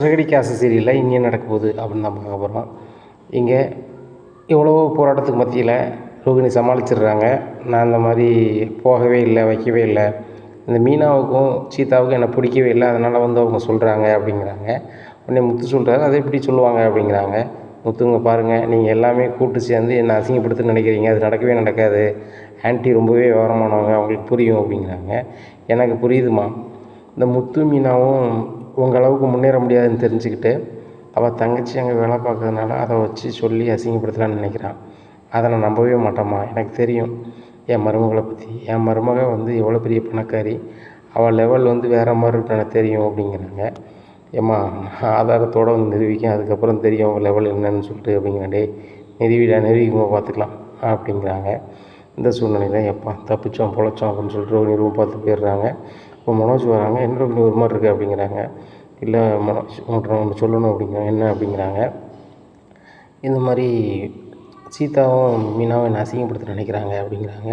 சிறகடி காசு சரியில்லை, இங்கே நடக்க போகுது அப்படின்னு தான் பார்க்க போகிறோம். இங்கே எவ்வளவோ போராட்டத்துக்கு மத்தியில் ரோகிணி சமாளிச்சிடுறாங்க. நான் இந்த மாதிரி போகவே இல்லை, வைக்கவே இல்லை, இந்த மீனாவுக்கும் சீதாவுக்கும் என்னை பிடிக்கவே இல்லை, அதனால் வந்து அவங்க சொல்கிறாங்க அப்படிங்கிறாங்க. உடனே முத்து சொல்கிறாரு, அதை எப்படி சொல்லுவாங்க அப்படிங்கிறாங்க. முத்துங்க பாருங்கள், நீங்கள் எல்லாமே கூட்டு சேர்ந்து என்னை அசிங்கப்படுத்துன்னு நினைக்கிறீங்க, அது நடக்கவே நடக்காது. ஆன்ட்டி ரொம்பவே விவரமானவங்க, அவங்களுக்கு புரியும் அப்படிங்கிறாங்க. எனக்கு புரியுதுமா, இந்த முத்து மீனாவும் உங்கள் அளவுக்கு முன்னேற முடியாதுன்னு தெரிஞ்சுக்கிட்டு அவள் தங்கச்சி அங்கே வேலை பார்க்கறதுனால அதை வச்சு சொல்லி அசிங்கப்படுத்தலான்னு நினைக்கிறான். அதை நான் நம்பவே மாட்டேம்மா, எனக்கு தெரியும் என் மருமகளை பற்றி. என் மருமக வந்து எவ்வளோ பெரிய பணக்காரி, அவள் லெவல் வந்து வேறு மாதிரி இருக்கு எனக்கு தெரியும் அப்படிங்கிறாங்க. ஏம்மா ஆதாரத்தோடு வந்து நிரூபிக்கும், அதுக்கப்புறம் தெரியும் அவள் லெவல் என்னன்னு சொல்லிட்டு அப்படிங்கிறேன். டே நிரூபிக்கும்போது பார்த்துக்கலாம் அப்படிங்கிறாங்க. இந்த சூழ்நிலையில் எப்பா தப்பிச்சோம் பொழைச்சோம் அப்படின்னு சொல்லிட்டு ரோகிணி ரூம் பார்த்து போயிடுறாங்க. இப்போ மனோஜ் வராங்க. என்ன ரோகிணி ஒரு மாதிரி இருக்குது அப்படிங்கிறாங்க. இல்லை மனோஜ் உங்கள்கிட்ட ஒன்று சொல்லணும் அப்படிங்கிறாங்க. என்ன அப்படிங்கிறாங்க. இந்த மாதிரி சீதாவும் மீனாவும் என்னை அசிங்கப்படுத்த நினைக்கிறாங்க அப்படிங்கிறாங்க.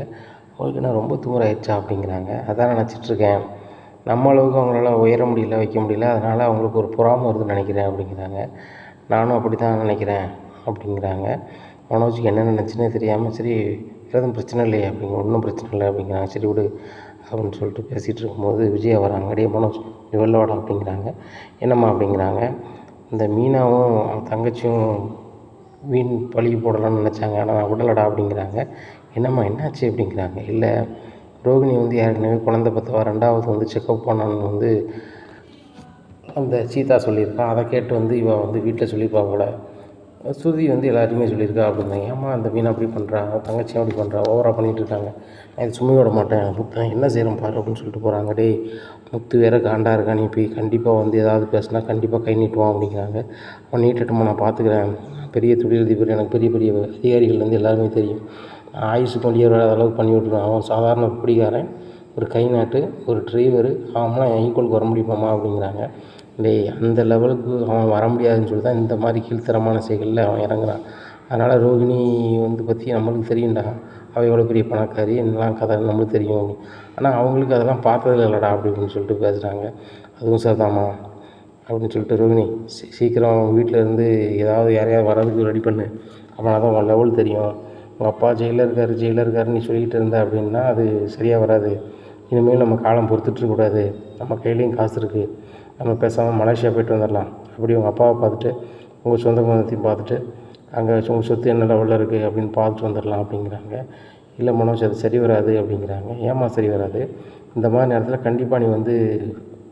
அவங்களுக்கு என்ன ரொம்ப திமிராயிடுச்சா அப்படிங்கிறாங்க. அதான் நினச்சிட்ருக்கேன், நம்ம அளவுக்கு அவங்களால உயர முடியல, வைக்க முடியல, அதனால் அவங்களுக்கு ஒரு பொறாமை வருதுன்னு நினைக்கிறேன் அப்படிங்கிறாங்க. நானும் அப்படி தான் நினைக்கிறேன் அப்படிங்கிறாங்க. மனோஜுக்கு என்ன நினச்சின்னே தெரியாமல், சரி எதுவும் பிரச்சனை இல்லையே அப்படிங்க, ஒன்றும் பிரச்சனை இல்லை அப்படிங்கிறாங்க. சரி விடு அப்படின்னு சொல்லிட்டு பேசிகிட்டு இருக்கும்போது விஜயா வராங்க. டே மனோஜ் நீ வெளில வாடா அப்படிங்கிறாங்க. என்னம்மா அப்படிங்கிறாங்க. இந்த மீனாவும் தங்கச்சியும் வீண் பழி போடலான்னு நினச்சாங்க, ஆனால் நான் விடலடா அப்படிங்கிறாங்க. என்னம்மா என்னாச்சு அப்படிங்கிறாங்க. இல்லை ரோகிணி வந்து ஏற்கனவே குழந்தை பற்றவா, ரெண்டாவது வந்து செக்கப் பண்ணான்னு வந்து அந்த சீதா சொல்லியிருக்கான். அதை கேட்டு வந்து இவள் வந்து வீட்டில் சொல்லியிருப்பா போல, ஸ்ருதி வந்து எல்லாத்தையுமே சொல்லியிருக்கா அப்படின்னாங்க. ஏம்மா அந்த மீன் அப்படி பண்ணுறா, தங்கச்சியும் அப்படி பண்ணுறா, ஓவராக பண்ணிகிட்ருக்காங்க, நான் இது சும்மா விட மாட்டேன், முத்தேன் என்ன செய்கிறேன் பாரு அப்படின்னு சொல்லிட்டு போகிறாங்க. டே முத்து வேறு காண்டா இருக்கா, நீ போய் கண்டிப்பாக வந்து ஏதாவது பேசினா கண்டிப்பாக கை நீட்டுவான் அப்படிங்கிறாங்க. அவன் நீட்டட்டுமா, நான் பார்த்துக்கிறேன், பெரிய தொழிலதிபர், எனக்கு பெரிய பெரிய அதிகாரிகள் வந்து எல்லாருமே தெரியும், ஆயுசுக்கு வழியே வராத அளவுக்கு பண்ணி விட்ருவான். அவன் சாதாரண ஒரு குடிகாரன், ஒரு கை நாட்டு, ஒரு டிரைவரு, அவன்லாம் என் ஈக்குவலுக்கு வர முடியுமாம்மா அப்படிங்கிறாங்க. டேய் அந்த லெவலுக்கு அவன் வர முடியாதுன்னு சொல்லி தான் இந்த மாதிரி கீழ்த்தரமான செயல்களில் அவன் இறங்குறான். அதனால் ரோகிணி வந்து பற்றி நம்மளுக்கு தெரியும்டா, அவள் எவ்வளோ பெரிய பணக்காரி, என்னலாம் கதை நம்மளுக்கு தெரியும் அப்படி. ஆனால் அவங்களுக்கு அதெல்லாம் பார்த்தது இல்லைடா அப்படி இப்படின்னு சொல்லிட்டு பேசுகிறாங்க. அதுவும் சரிதாம்மா அப்படின்னு சொல்லிட்டு ரோகிணி சீக்கிரம் வீட்டில் இருந்து ஏதாவது யாரையாவது வர்றதுக்கு ரெடி பண்ணு, அப்படின்னா தான் உன் லெவல் தெரியும். உங்கள் அப்பா ஜெயிலில் இருக்காருன்னு நீ சொல்லிக்கிட்டு இருந்த அப்படின்னா அது சரியாக வராது. இனிமேல் நம்ம காலம் பொறுத்துட்ருக்கக்கூடாது, நம்ம கையிலையும் காசு இருக்குது, நம்ம பேசாமல் மலேசியா போய்ட்டு வந்துடலாம். அப்படி உங்கள் அப்பாவை பார்த்துட்டு உங்கள் சொந்த பந்தத்தையும் பார்த்துட்டு அங்கே உங்கள் சொத்து என்ன லெவலில் இருக்குது அப்படின்னு பார்த்துட்டு வந்துடலாம் அப்படிங்கிறாங்க. இல்லை மனோஜ் அது சரி வராது அப்படிங்கிறாங்க. ஏம்மா சரி வராது, இந்த மாதிரி நேரத்தில் கண்டிப்பாக நீ வந்து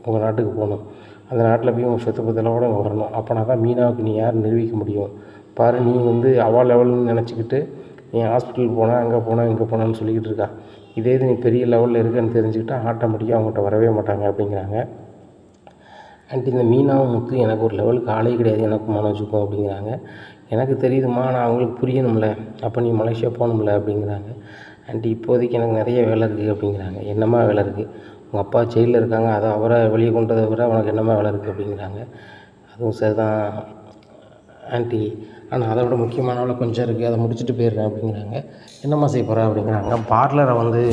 உங்கள் நாட்டுக்கு போகணும், அந்த நாட்டில் போய் உங்கள் சொத்து பத்திரத்தோடு அங்கே வரணும், அப்போனா தான் மீனாவுக்கு நீ யார் நிரூபிக்க முடியும். பாரு நீ வந்து அவள் லெவல்னு நினச்சிக்கிட்டு நீ ஹாஸ்பிட்டலுக்கு போனால் அங்கே போனால் இங்கே போனான்னு சொல்லிக்கிட்டு இருக்கா, இதே இது நீ பெரிய லெவலில் இருக்குன்னு தெரிஞ்சுக்கிட்டா ஆட்டோமேட்டிக்காக அவங்ககிட்ட வரவே மாட்டாங்க அப்படிங்கிறாங்க. ஆண்டி இந்த மீனாவும் முத்து எனக்கு ஒரு லெவலுக்கு ஆளே கிடையாது, எனக்கும் மனோஜுக்கும் அப்படிங்கிறாங்க. எனக்கு தெரியுதுமா, நான் அவங்களுக்கு புரியணும்ல, அப்போ நீ மலேசியா போகணும்ல அப்படிங்கிறாங்க. ஆண்டி இப்போதைக்கு எனக்கு நிறைய வேலை இருக்குது அப்படிங்கிறாங்க. என்னம்மா வேலை இருக்குது, உங்கள் அப்பா ஜெயிலில் இருக்காங்க, அதை அவரை வெளியே கொண்டதை விட உனக்கு என்னம்மா வேலை இருக்குது அப்படிங்கிறாங்க. அதுவும் சரிதான் ஆண்டி, ஆனால் அதை விட முக்கியமான வேலை கொஞ்சம் இருக்குது, அதை முடிச்சுட்டு போயிடுறேன் அப்படிங்கிறாங்க. என்னம்மா செய்ய போகிறா அப்படிங்கிறாங்க. பார்லரை வந்து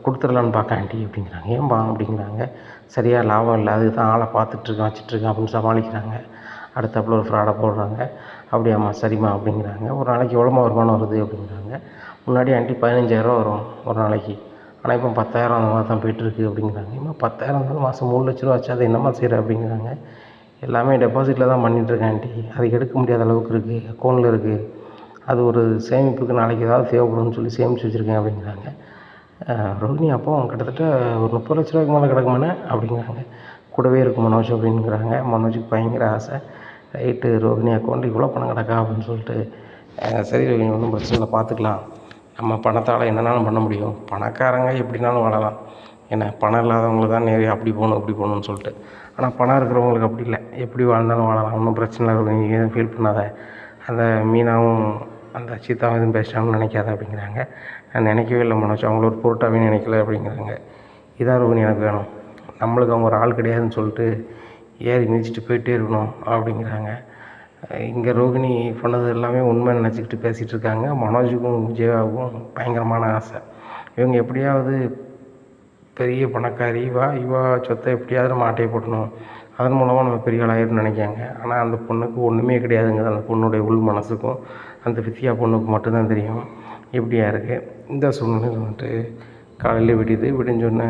கொடுத்துடலான்னு பார்க்க ஆண்டி அப்படிங்கிறாங்க. ஏன்பா அப்படிங்கிறாங்க. சரியாக லாபம் இல்லை, அதுக்கு தான் ஆளை பார்த்துட்ருக்கேன் வச்சிட்ருக்கேன் அப்படின்னு சமாளிக்கிறாங்க. அடுத்தாப்புல ஒரு ஃப்ராடை போடுறாங்க. அப்படியாம்மா சரிம்மா அப்படிங்கிறாங்க. ஒரு நாளைக்கு எவ்வளோமா வருமானம் வருது அப்படிங்கிறாங்க. முன்னாடி ஆண்டி 15,000 வரும் ஒரு நாளைக்கு, ஆனால் இப்போ 10,000 அந்த மாதிரி தான் போய்ட்டுருக்கு அப்படிங்கிறாங்க. ஏம்மா 10,000 இருந்தாலும் மாதம் 3 லட்ச ரூபா ஆச்சு, அதை என்னம்மா செய்கிற அப்படிங்கிறாங்க. எல்லாமே டெபாசிட்டில் தான் பண்ணிகிட்ருக்கேன் ஆண்டி, அது எடுக்க முடியாத அளவுக்கு இருக்குது, அக்கௌண்ட்டில் இருக்குது, அது ஒரு சேமிப்புக்கு நாளைக்கு ஏதாவது தேவைப்படும்னு சொல்லி சேமித்து வச்சுருக்கேன் அப்படிங்கிறாங்க. ரோகிணி அப்போ கிட்டத்தட்ட ஒரு 30 லட்ச ரூபாய்க்கு மேலே கிடக்குமானே அப்படிங்கிறாங்க. கூடவே இருக்கும் மனோஜ் அப்படிங்கிறாங்க. மனோஜுக்கு பயங்கர ஆசை. ரைட்டு ரோகிணி அக்கௌண்ட்டு இவ்வளோ பணம் கிடக்கா அப்படின்னு சொல்லிட்டு, சரி ரோகிணி ஒன்றும் பிரச்சனை இல்லை பார்த்துக்கலாம், நம்ம பணத்தால் என்னன்னாலும் பண்ண முடியும், பணக்காரங்க எப்படினாலும் வாழலாம், ஏன்னா பணம் இல்லாதவங்களுக்கு தான் நிறைய அப்படி போகணும் இப்படி போகணுன்னு சொல்லிட்டு, ஆனால் பணம் இருக்கிறவங்களுக்கு அப்படி இல்லை, எப்படி வாழ்ந்தாலும் வாழலாம், ஒன்றும் பிரச்சனை இல்லை ரோகிணி, நீ எதுவும் ஃபீல் பண்ணாத, அந்த மீனாவும் அந்த சீதாவும் எதுவும் பேசிட்டாங்கன்னு நினைக்காத அப்படிங்கிறாங்க. நான் நினைக்கவே இல்லை மனோஜ், அவங்கள ஒரு பொருட்டாகவே நினைக்கல அப்படிங்கிறாங்க. இதான் ரோகிணி எனக்கு வேணும், நம்மளுக்கு அவங்க ஒரு ஆள் கிடையாதுன்னு சொல்லிட்டு ஏறி மிதிச்சுட்டு போயிட்டே இருக்கணும் அப்படிங்கிறாங்க. இங்கே ரோகிணி பண்ணது எல்லாமே உண்மை நினச்சிக்கிட்டு பேசிகிட்டு இருக்காங்க. மனோஜுக்கும் விஜயாவுக்கும் பயங்கரமான ஆசை, இவங்க எப்படியாவது பெரிய பணக்காரி இவா சொத்தை எப்படியாவது நம்ம ஆட்டையை போட்டணும் அதன் மூலமாக நம்ம பெரிய ஆள் ஆயிடும்னு நினைக்காங்க. ஆனால் அந்த பொண்ணுக்கு ஒன்றுமே கிடையாதுங்கிறது அந்த பொண்ணுடைய உள் மனசுக்கும் அந்த வித்யா பொண்ணுக்கு மட்டும்தான் தெரியும் இப்படியா இருக்குது. இந்த சூழ்நிலையில் வந்துட்டு காலையில் விடிஞ்சோடனே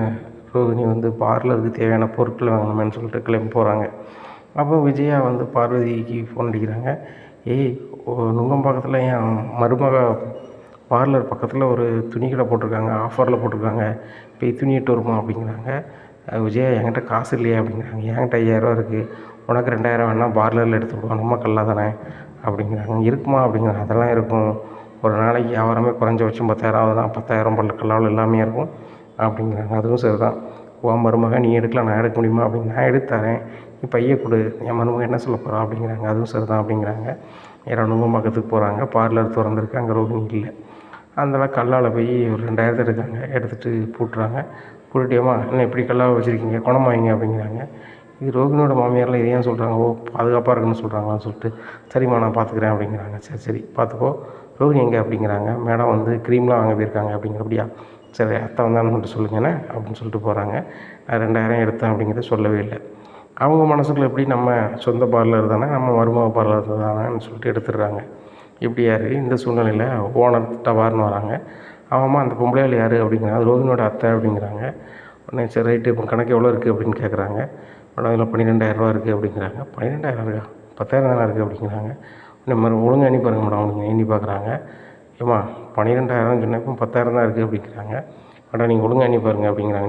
ரோகிணி வந்து பார்லருக்கு தேவையான பொருட்கள் வாங்கணுமேன்னு சொல்லிட்டு கிளம்பி போகிறாங்க. அப்போ விஜயா வந்து பார்வதிக்கு ஃபோன் அடிக்கிறாங்க. ஏய், நுங்கம்பாக்கத்தில் என் மருமக பார்லர் பக்கத்தில் ஒரு துணி கடை போட்டிருக்காங்க, ஆஃபரில் போட்டிருக்காங்க, போய் துணி எடுத்து வருமா அப்படிங்கிறாங்க. விஜயா என்கிட்ட காசு இல்லையா அப்படிங்கிறாங்க. என்கிட்ட 5000 இருக்குது, உனக்கு 2000 வேணால் பார்லரில் எடுத்து விடுவோம், நம்ம கல்லா தானே அப்படிங்கிறாங்க. இருக்குமா அப்படிங்கிறாங்க. அதெல்லாம் இருக்கும், ஒரு நாளைக்கு வியாபாரமே குறைஞ்சபட்சம் 10,000 ஆகுதுன்னா 10,000 கல்லாவில் எல்லாமே இருக்கும் அப்படிங்கிறாங்க. அதுவும் சரி தான், உன் மருமக நீ எடுக்கலாம், நான் எடுக்க முடியுமா அப்படின்னு. நான் எடுத்து தரேன், நீ பைய கொடு, என் மருமக என்ன சொல்ல போகிறா அப்படிங்கிறாங்க. அதுவும் சரி தான் அப்படிங்கிறாங்க. யாரும் பக்கத்துக்கு போகிறாங்க. பார்லர் திறந்துருக்கு, அங்கே ரோகிணி இல்லை. அதனால் கல்லால் போய் ஒரு 2000 எடுக்காங்க, எடுத்துகிட்டு பூட்டுறாங்க. பூட்டிட்டேம்மா என்ன இப்படி கல்லாக வச்சுருக்கீங்க, குணம் வைங்க அப்படிங்கிறாங்க. இது ரோகிணியோட மாமியாரில் இதை ஏன் சொல்கிறாங்க, ஓ பாதுகாப்பாக இருக்குன்னு சொல்கிறாங்களான்னு சொல்லிட்டு, சரிம்மா நான் பார்த்துக்குறேன் அப்படிங்கிறாங்க. சரி பார்த்துக்கோ. ரோகிணி எங்கே அப்படிங்கிறாங்க. மேடம் வந்து க்ரீம்லாம் வாங்க போயிருக்காங்க அப்படிங்கிற. அப்படியா, சரி அத்தை வந்தான்னு மட்டும் சொல்லுங்கண்ணே அப்படின்னு சொல்லிட்டு போகிறாங்க. நான் 2000 எடுத்தேன் அப்படிங்கிறத சொல்லவே இல்லை. அவங்க மனசுக்குள்ள எப்படி நம்ம சொந்த பார்லர் தானே, நம்ம மருமக பார்லர் தானேன்னு சொல்லிட்டு எடுத்துடுறாங்க. இப்படியா இருக்குது. இந்த சூழ்நிலையில் ஓனர் டவார்னு வராங்க. ஆமாம்மா அந்த பொம்பளையாள் யார் அப்படிங்கிறாங்க. அது ரோகிணியோட அத்தை அப்படிங்கிறாங்க. உடனே சரி ரைட்டு, இப்போ கணக்கு எவ்வளோ இருக்குது அப்படின்னு கேட்குறாங்க. மேடம் இதில் 12,000 இருக்குது அப்படிங்கிறாங்க. 12,000 இருக்கா, 10,000 தானே இருக்குது அப்படிங்கிறாங்க. உடனே ஒழுங்காக எண்ணி பாருங்க மேடம் அப்படிங்க. எண்ணி பார்க்குறாங்க. ஏம்மா 12,000 சொன்னேன், இப்போ 10,000 தான் இருக்குது அப்படிங்கிறாங்க. மேடம் நீங்கள் ஒழுங்காக எண்ணி பாருங்க அப்படிங்கிறாங்க.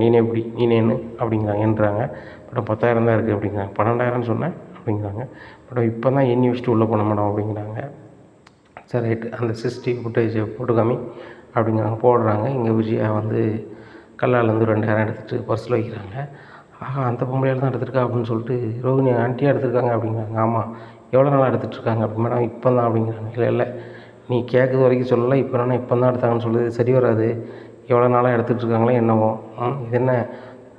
நீனே என்ன அப்படிங்கிறாங்கன்றாங்க. மேடம் 10,000 தான் இருக்குது அப்படிங்கிறாங்க. 12,000 சொன்னேன் அப்படிங்கிறாங்க. மேடம் இப்போ தான் எண்ணி வச்சுட்டு உள்ளே போனேன் மேடம் அப்படிங்கிறாங்க. சரி ரைட்டு, அந்த சிசிடிவி ஃபுட்டேஜை போட்டு காமி அப்படிங்கிறாங்க. போடுறாங்க. இங்கே விஜயா வந்து கல்லாலேருந்து 2000 எடுத்துகிட்டு பர்ஸில் வைக்கிறாங்க. ஆஹா, அந்த பொம்பளையால் தான் எடுத்துருக்கா அப்படின்னு சொல்லிட்டு ரோகிணி ஆண்டியாக எடுத்துருக்காங்க அப்படிங்கிறாங்க. ஆமாம், எவ்வளோ நாளாக எடுத்துகிட்ருக்காங்க அப்படி. மேடம் இப்போ தான் அப்படிங்கிறாங்க. இல்லை நீ கேட்குறது வரைக்கும் சொல்லலை, இப்போ தான் எடுத்தாங்கன்னு சொல்லுது, சரி வராது. எவ்வளோ நாளாக எடுத்துகிட்ருக்காங்களோ என்னவோ. இது என்ன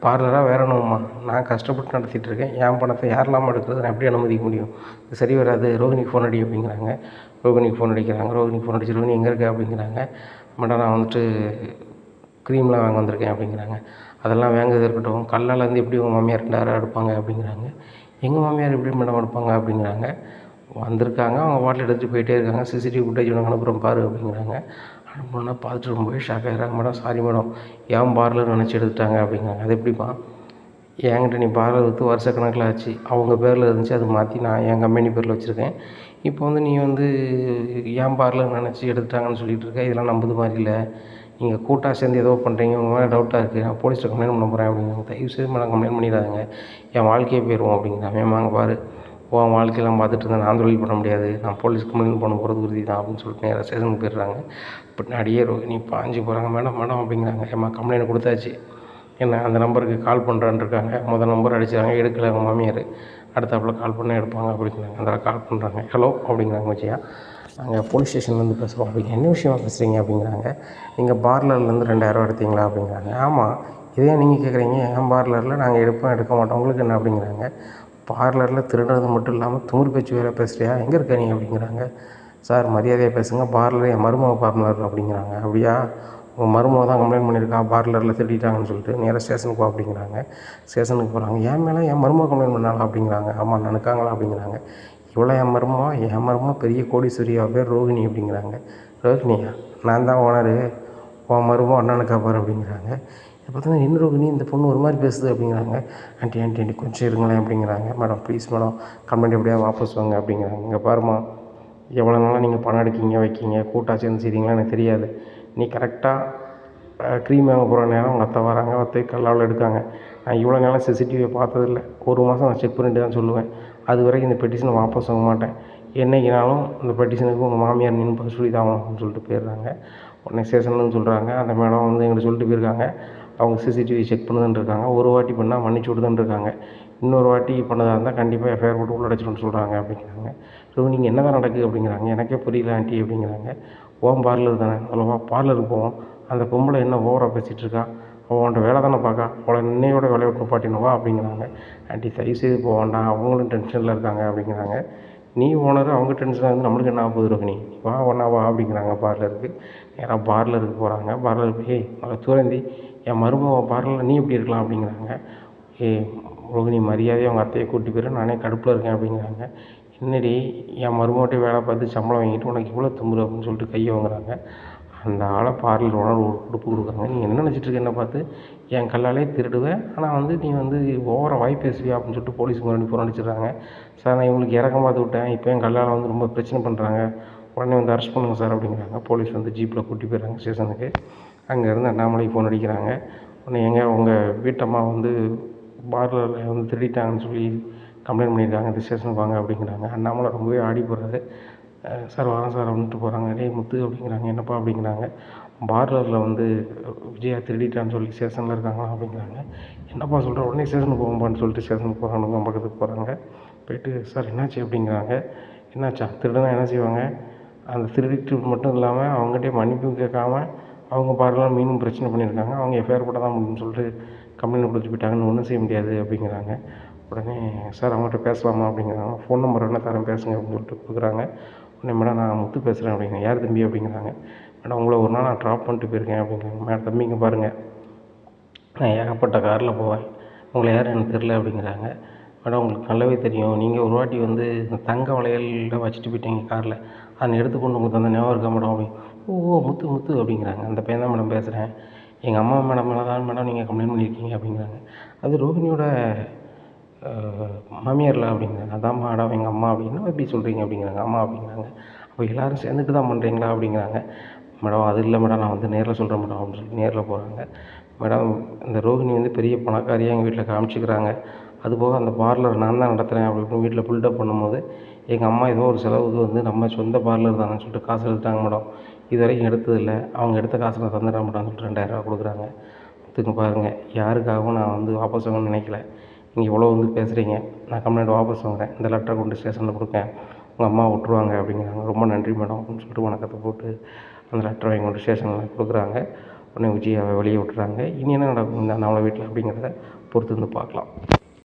பார்லராக வேற ஒன்றுமா, நான் கஷ்டப்பட்டு நடத்திட்டுருக்கேன், என் பணத்தை யாரெல்லாமல் எடுக்கிறது, நான் எப்படி அனுமதிக்க முடியும், இது சரி வராது. ரோகிணிக்கு ஃபோன் அடி அப்படிங்கிறாங்க. ரோகிணிக்கு ஃபோன் அடிக்கிறாங்க. ரோகிணிக்கு ஃபோன் அடிச்சு ரோகிணி எங்கே இருக்க அப்படிங்கிறாங்க. மேடம் நான் வந்துட்டு க்ரீம்லாம் வாங்க வந்திருக்கேன் அப்படிங்கிறாங்க. அதெல்லாம் வாங்குறது இருக்கட்டும், கல்லாலேருந்து எப்படி உங்கள் மாமியார் 2000 எடுப்பாங்க அப்படிங்கிறாங்க. எங்கள் மாமியார் எப்படி மேடம் எடுப்பாங்க அப்படிங்கிறாங்க. வந்திருக்காங்க, அவங்க பாட்டில் எடுத்துகிட்டு போயிட்டே இருக்காங்க. சிசிடிவி ஃபுட்டேஜ் உனக்கு அனுப்புகிறோம் பாரு அப்படிங்கிறாங்க. அனுப்புனா பார்த்துட்டு ரொம்பவே ஷாக் ஆகிறாங்க. மேடம் சாரி மேடம், ஏன் பார்லர் நினச்சி எடுத்துட்டாங்க அப்படிங்கிறாங்க. அது எப்படிப்பா, என்கிட்ட நீ பார்லர் விற்று வருஷக்கணக்கில் ஆச்சு, அவங்க பேரில் இருந்துச்சு, அது மாற்றி நான் என் கம்பெனி பேரில் வச்சுருக்கேன். இப்போ வந்து நீ வந்து ஏன் பார்லர் நினச்சி எடுத்துட்டாங்கன்னு சொல்லிகிட்டு இருக்க, இதெல்லாம் நம்புது மாதிரி இல்லை. நீங்கள் கூட்டாக சேர்ந்து ஏதோ பண்ணுறீங்க, உங்கள் மேலே டவுட்டாக இருக்குது, நான் போலீஸில் கம்ப்ளைண்ட் பண்ண போகிறேன் அப்படிங்கிறாங்க. தயவுசெய்து மேடம் கம்ப்ளைண்ட் பண்ணிடாதுங்க, என் வாழ்க்கையே போயிடுவோம் அப்படிங்கிறாங்க. ஏமாங்க பாரு, உன் வாழ்க்கையெல்லாம் பார்த்துட்டு இருந்தால் நான் தொழில் பண்ண முடியாது, நான் போலீஸ் கம்ப்ளைண்ட் பண்ண போகிறது உறுதி தான் அப்படின்னு சொல்லிட்டு நேராக ஸ்டேஷனுக்கு போயிடுறாங்க. பின்னாடியே ரோகிணி பாஞ்சு போகிறாங்க. மேடம் அப்படிங்கிறாங்க. ஏம்மா கம்ப்ளைண்ட் கொடுத்தாச்சு, என்ன அந்த நம்பருக்கு கால் பண்ணுறான்னு இருக்காங்க. முதல் நம்பர் அடிச்சாங்க, எடுக்கலை அவங்க மாமியார். அடுத்தாப்புல கால் பண்ணால் எடுப்பாங்க அப்படிங்கிறாங்க. அதில் கால் பண்ணுறாங்க. ஹலோ அப்படிங்கிறாங்க விஜயா. நாங்கள் போலீஸ் ஸ்டேஷன்லேருந்து பேசுகிறோம் அப்படிங்க. என்ன விஷயமா பேசுகிறீங்க அப்படிங்கிறாங்க. நீங்கள் பார்லர்லேருந்து 2000 எடுத்தீங்களா அப்படிங்கிறாங்க. ஆமாம், இதே நீங்கள் கேட்குறீங்க, என் பார்லரில் நாங்கள் எடுக்க மாட்டோம், உங்களுக்கு என்ன அப்படிங்கிறாங்க. பார்லரில் திருடுறது மட்டும் இல்லாமல் திமிரு பேச்சு வேறு பேசுகிறியா, எங்கே இருக்க நீ அப்படிங்கிறாங்க. சார் மரியாதையாக பேசுங்க, பார்லர் என் மருமக பார்லர் அப்படிங்கிறாங்க. அப்படியா, உங்கள் மருமக தான் கம்ப்ளைண்ட் பண்ணியிருக்கா பார்லரில் திருடிட்டாங்கன்னு சொல்லிட்டு, நேராக ஸ்டேஷனுக்கு போ அப்படிங்கிறாங்க. ஸ்டேஷனுக்கு போகிறாங்க. என் மேலே என் மருமக கம்ப்ளைண்ட் பண்ணாங்களா அப்படிங்கிறாங்க. ஆமாம் நினைக்காங்களா அப்படிங்கிறாங்க. இவ்வளோ என் மருமக பெரிய கோடீஸ்வரி, அவ பேர் ரோகிணி அப்படிங்கிறாங்க. ரோகிணியா, நான் தான் ஓனரு, உன் மருமக அண்ணனுக்கா பாரு அப்படிங்கிறாங்க. பார்த்தீங்கன்னா என்ன ரோகிணி, இந்த பொண்ணு ஒரு மாதிரி பேசுது அப்படிங்கிறாங்க. ஆண்டி கொஞ்சம் இருங்களேன் அப்படிங்கிறாங்க. மேடம் ப்ளீஸ் மேடம், கம்ப்ளைண்ட் எப்படியா வாபஸ் வாங்க அப்படிங்கிறாங்க. இங்கே பாருமா, எவ்வளோ நாளாக நீங்கள் பணம் எடுக்கீங்க வைக்கீங்க, கூட்டாக சேர்ந்து செய்கிறீங்களா எனக்கு தெரியாது. நீ கரெக்டாக க்ரீம் வாங்க போகிற நேரம் உங்கள் அத்தை வராங்க, அத்தை கல்லாவில் எடுக்காங்க. நான் இவ்வளோ நேரம் சிசிடிவியை பார்த்ததில்ல, ஒரு மாதம் நான் செக் பண்ணிட்டு தான் சொல்லுவேன். அது வரைக்கும் இந்த பெட்டிஷனை வாபஸ் வாங்க மாட்டேன். என்றைக்கினாலும் இந்த பெட்டிஷனுக்கு உங்கள் மாமியார் நின்று சொல்லி தான் ஆகணும்னு சொல்லிட்டு போயிடுறாங்க. உடனே ஸ்டேஷன்லன்னு சொல்கிறாங்க. அந்த மேடம் வந்து எங்கிட்ட சொல்லிட்டு போயிருக்காங்க, அவங்க சிசிடிவி செக் பண்ணுதுன்னு இருக்காங்க. ஒரு வாட்டி பண்ணால் மன்னிச்சு விடுதுன்னு இருக்காங்க. இன்னொரு வாட்டி பண்ணதாக இருந்தால் கண்டிப்பாக எஃப்ஐஆர் போட்டு உள்ள அடைச்சிடும்னு சொல்கிறாங்க அப்படிங்கிறாங்க. ஸோ நீங்கள் என்ன தான் நடக்குது அப்படிங்கிறாங்க. எனக்கே புரியல ஆண்டி அப்படிங்கிறாங்க. ஓம் பார்லர் தானே, அவ்வளோவா பார்லருக்கு போவோம், அந்த பொம்பளை என்ன ஓவராக பேசிகிட்டு இருக்கா, அவன்கிட்ட வேலை தானே பார்க்கா, அவளை இன்னையோட வேலையை விட்டு பாட்டினவா அப்படிங்கிறாங்க. ஆண்டி தயவுசெய்து போக வேண்டாம், அவங்களும் டென்ஷனில் இருக்காங்க அப்படிங்கிறாங்க. நீ ஓனர், அவங்க டென்ஷனாக இருந்து நம்மளுக்கு என்ன ஆகுது ரோகிணி, வா ஒன்றா வா அப்படிங்கிறாங்க. பார்லருக்கு நேராக பார்லருக்கு போகிறாங்க. பார்லருக்கு போய் நல்லா தூரந்தி, என் மருமக பார்லரில் நீ எப்படி இருக்கலாம் அப்படிங்கிறாங்க. ரோகிணி மரியாதையாக அவங்க அத்தையை கூட்டி போயிரு, நானே கடுப்பில் இருக்கேன் அப்படிங்கிறாங்க. என்னடி என் மருமகட்டே வேலை பார்த்து சம்பளம் வாங்கிட்டு உனக்கு இவ்வளோ திமிரு அப்படின்னு சொல்லிட்டு கையை வாங்குறாங்க. அந்த ஆளை பார்லர் ஓனர் ஒரு கொடுப்பு கொடுக்குறாங்க. நீ என்ன நினச்சிட்டு இருக்க, என்னை பார்த்து என் கல்லாலே திருடுவேன், ஆனால் வந்து நீ வந்து ஓவராக வாய் பேசுவியா அப்படின்னு சொல்லிட்டு போலீஸுக்கு மறுபடியும் ஃபோன் அடிச்சிடுறாங்க. சார் நான் இவங்களுக்கு இறக்கம் பார்த்து விட்டேன், இப்போ என் கல்லால் வந்து ரொம்ப பிரச்சனை பண்ணுறாங்க, உடனே வந்து அரெஸ்ட் பண்ணுங்க சார் அப்படிங்கிறாங்க. போலீஸ் வந்து ஜீப்பில் கூட்டி போயிடுறாங்க ஸ்டேஷனுக்கு. அங்கேருந்து அண்ணாமலைக்கு ஃபோன் அடிக்கிறாங்க. உடனே எங்க உங்கள் வீட்டம்மா வந்து பார்லரில் வந்து திருடிட்டாங்கன்னு சொல்லி கம்ப்ளைண்ட் பண்ணியிருக்காங்க, இந்த ஸ்டேஷனுக்கு வாங்க அப்படிங்கிறாங்க. அண்ணாமலை ரொம்பவே ஆடி போகிறாரு. சார் வரேன் சார் அப்படின்ட்டு போகிறாங்க. டேய் முத்து அப்படிங்கிறாங்க. என்னப்பா அப்படிங்கிறாங்க. பார்லரில் வந்து விஜயா திருடிட்டான்னு சொல்லி ஸ்டேஷனில் இருக்காங்களா அப்படிங்கிறாங்க. என்னப்பா சொல்கிற, உடனே ஸ்டேஷனுக்கு போகும்பான்னு சொல்லிட்டு ஸ்டேஷனுக்கு போகிறாங்க. பக்கத்துக்கு போகிறாங்க. போய்ட்டு சார் என்னாச்சு அப்படிங்கிறாங்க. என்னாச்சா, திருடனா என்ன செய்வாங்க, அந்த திருடிட்டு மட்டும் இல்லாமல் அவங்ககிட்டே மன்னிப்பும் கேட்காம அவங்க பார்லர் மீண்டும் பிரச்சனை பண்ணியிருக்காங்க, அவங்க எஃப்ஐஆர் போட தான் முடியும்னு சொல்லிட்டு கம்ப்ளைண்ட் கொடுத்து போயிட்டாங்கன்னு ஒன்றும் செய்ய முடியாது அப்படிங்கிறாங்க. உடனே சார் அவங்ககிட்ட பேசலாமா அப்படிங்கிறாங்க. ஃபோன் நம்பர் என்ன தரேன் பேசுங்க அப்படின்னு சொல்லிட்டு கொடுக்குறாங்க. உடனே மேடம் நான் முத்து பேசுகிறேன் அப்படிங்கிறேன். யார் தம்பி அப்படிங்கிறாங்க. மேடம் உங்களை ஒரு நாள் நான் ட்ராப் பண்ணிட்டு போயிருக்கேன் அப்படிங்கிறாங்க. மேடம் தம்பிங்க பாருங்கள், நான் ஏகப்பட்ட காரில் போவேன், உங்களை யாரும் எனக்கு தெரில அப்படிங்கிறாங்க. மேடம் உங்களுக்கு நல்லாவே தெரியும், நீங்கள் ஒரு வாட்டி வந்து இந்த தங்க வளையலில் வச்சுட்டு போயிட்டீங்க காரில், அதை எடுத்துக்கொண்டு உங்களுக்கு அந்த ஞாபகம் இருக்கா மேடம் அப்படி. ஓ முத்து முத்து அப்படிங்கிறாங்க. அந்த பையன் தான் மேடம் பேசுகிறேன், எங்கள் அம்மா மேடம் மேலே தான் மேடம் நீங்கள் கம்ப்ளைண்ட் பண்ணியிருக்கீங்க அப்படிங்கிறாங்க. அது ரோகிணியோட மாமியாரில் அப்படிங்கிறாங்க. அதான் மேடம் எங்கள் அம்மா அப்படின்னா எப்படி சொல்கிறீங்க அப்படிங்கிறாங்க. அம்மா அப்படிங்கிறாங்க. அப்போ எல்லோரும் சேர்ந்துட்டு தான் பண்ணுறீங்களா அப்படிங்கிறாங்க. மேடம் அது இல்லை மேடம், நான் வந்து நேரில் சொல்கிறேன் மேடம் அப்படின்னு சொல்லி நேரில் போகிறாங்க. மேடம் இந்த ரோகிணி வந்து பெரிய பணக்காரியாக எங்கள் வீட்டில் காமிச்சிக்கிறாங்க, அதுபோக அந்த பார்லர் நான் தான் நடத்துகிறேன் அப்படின்னு வீட்டில் பில்டப் பண்ணும்போது எங்கள் அம்மா ஏதோ ஒரு செலவுக்கு வந்து நம்ம சொந்த பார்லர் தானேன்னு சொல்லிட்டு காசு எடுத்துட்டாங்க மேடம், இது வரைக்கும் எடுத்ததில்லை, அவங்க எடுத்த காசு நான் தந்துடுறேன் மேடம் சொல்லிட்டு 2000 கொடுக்குறாங்க. ஒத்துங்க பாருங்கள், யாருக்காகவும் நான் வந்து வாபஸ் வாங்கணும்னு நினைக்கல, நீங்கள் இவ்வளோ வந்து பேசுகிறீங்க, நான் கம்ப்ளைண்ட் வாபஸ் வாங்குறேன், இந்த லெட்டரை கொண்டு ஸ்டேஷனில் கொடுக்கேன், உங்கள் அம்மா விட்ருவாங்க அப்படிங்கிறாங்க. ரொம்ப நன்றி மேடம் அப்படின்னு சொல்லிட்டு வணக்கத்தை போட்டு அந்த லெட்டரை வாங்கி கொண்டு ஸ்டேஷனில் கொடுக்குறாங்க. உடனே விஜயாவை வெளியே விட்டுறாங்க. இனி என்ன நடக்கும் இந்த அண்ணாமலை வீட்டில் அப்படிங்கிறத பொறுத்து வந்து பார்க்கலாம்.